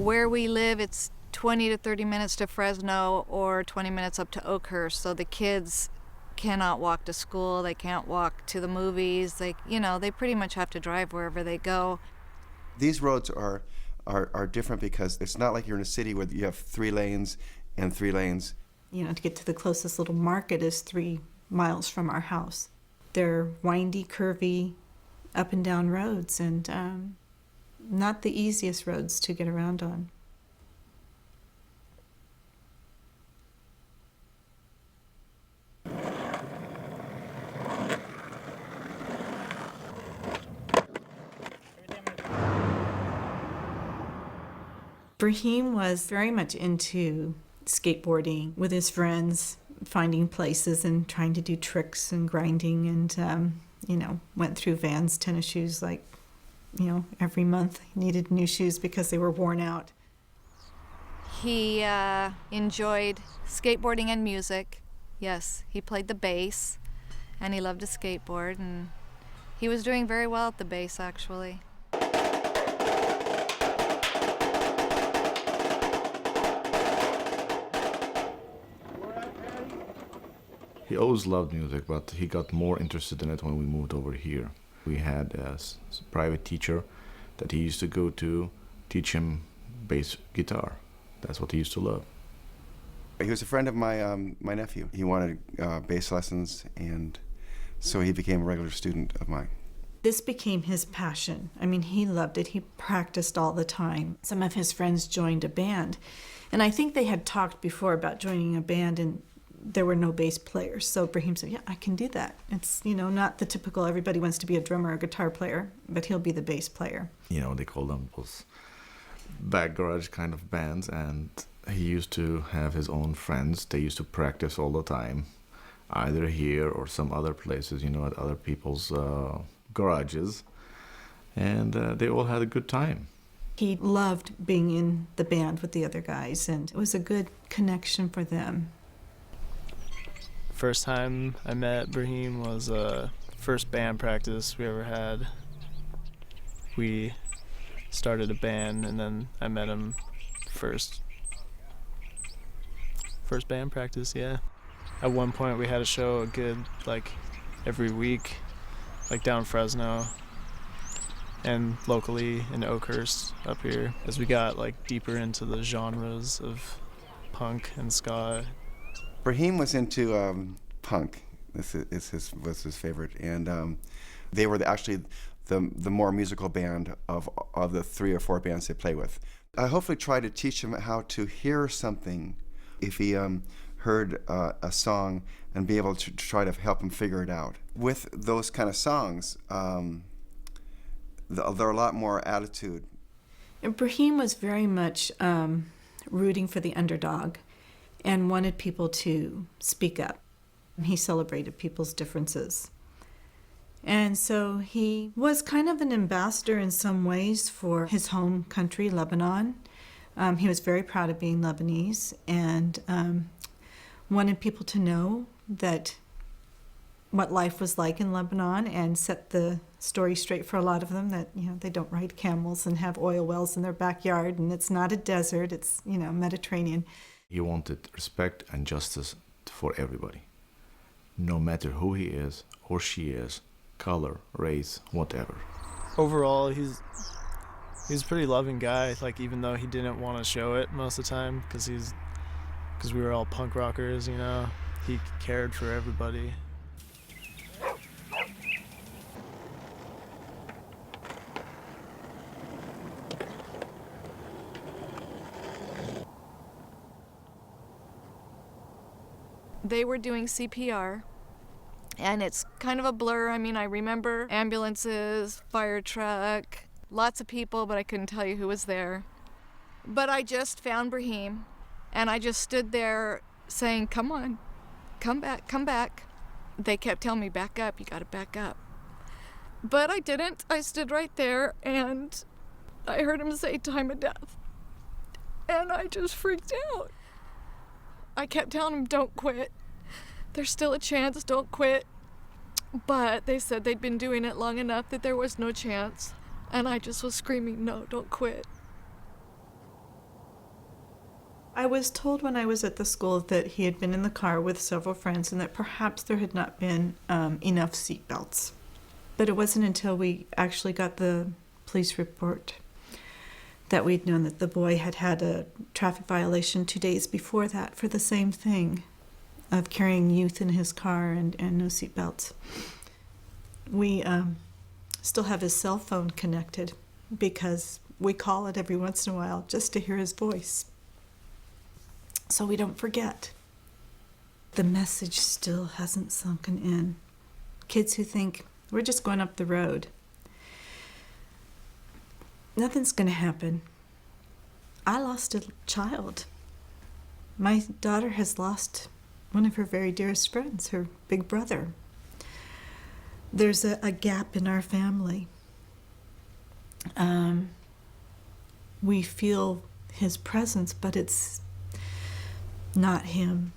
Where we live, it's 20 to 30 minutes to Fresno or 20 minutes up to Oakhurst, so the kids cannot walk to school, they can't walk to the movies, they pretty much have to drive wherever they go. These roads are different because it's not like you're in a city where you have 3 lanes and 3 lanes. To get to the closest little market is 3 miles from our house. They're windy, curvy, up and down roads, and not the easiest roads to get around on. Ibrahim was very much into skateboarding with his friends, finding places and trying to do tricks and grinding, and went through Vans tennis shoes every month. He needed new shoes because they were worn out. He enjoyed skateboarding and music. Yes, he played the bass, and he loved to skateboard, and he was doing very well at the bass, actually. He always loved music, but he got more interested in it when we moved over here. We had a private teacher that he used to go to teach him bass guitar. That's what he used to love. He was a friend of my nephew. He wanted bass lessons, and so he became a regular student of mine. This became his passion. He loved it. He practiced all the time. Some of his friends joined a band, and I think they had talked before about joining a band, and there were no bass players. So Ibrahim said, yeah, I can do that. It's, not the typical everybody wants to be a drummer or a guitar player, but he'll be the bass player. They call them those back garage kind of bands, and he used to have his own friends. They used to practice all the time, either here or some other places, at other people's garages. And they all had a good time. He loved being in the band with the other guys, and it was a good connection for them. First time I met Ibrahim was first band practice we ever had. We started a band, and then I met him first band practice, yeah. At one point we had a show a good every week, down Fresno and locally in Oakhurst up here, as we got deeper into the genres of punk and ska. Ibrahim was into punk. This was his favorite, and they were actually the more musical band of the 3 or 4 bands they play with. I hopefully try to teach him how to hear something if he heard a song, and be able to try to help him figure it out. With those kind of songs, there are a lot more attitude. Ibrahim was very much rooting for the underdog and wanted people to speak up. He celebrated people's differences. And so he was kind of an ambassador in some ways for his home country, Lebanon. He was very proud of being Lebanese, and wanted people to know that what life was like in Lebanon, and set the story straight for a lot of them that they don't ride camels and have oil wells in their backyard, and it's not a desert, it's Mediterranean. He wanted respect and justice for everybody, no matter who he is or she is, color, race, whatever. Overall, he's a pretty loving guy, even though he didn't want to show it most of the time, because we were all punk rockers, he cared for everybody. They were doing CPR, and it's kind of a blur. I remember ambulances, fire truck, lots of people, but I couldn't tell you who was there. But I just found Ibrahim, and I just stood there saying, come on, come back, come back. They kept telling me, back up, you gotta back up. But I didn't. I stood right there, and I heard him say time of death. And I just freaked out. I kept telling him, don't quit. There's still a chance, don't quit. But they said they'd been doing it long enough that there was no chance. And I just was screaming, no, don't quit. I was told when I was at the school that he had been in the car with several friends and that perhaps there had not been enough seat belts. But it wasn't until we actually got the police report that we'd known that the boy had had a traffic violation 2 days before that for the same thing of carrying youth in his car and no seat belts. We still have his cell phone connected because we call it every once in a while just to hear his voice, so we don't forget. The message still hasn't sunken in. Kids who think, we're just going up the road. Nothing's going to happen. I lost a child. My daughter has lost one of her very dearest friends, her big brother. There's a gap in our family. We feel his presence, but it's not him.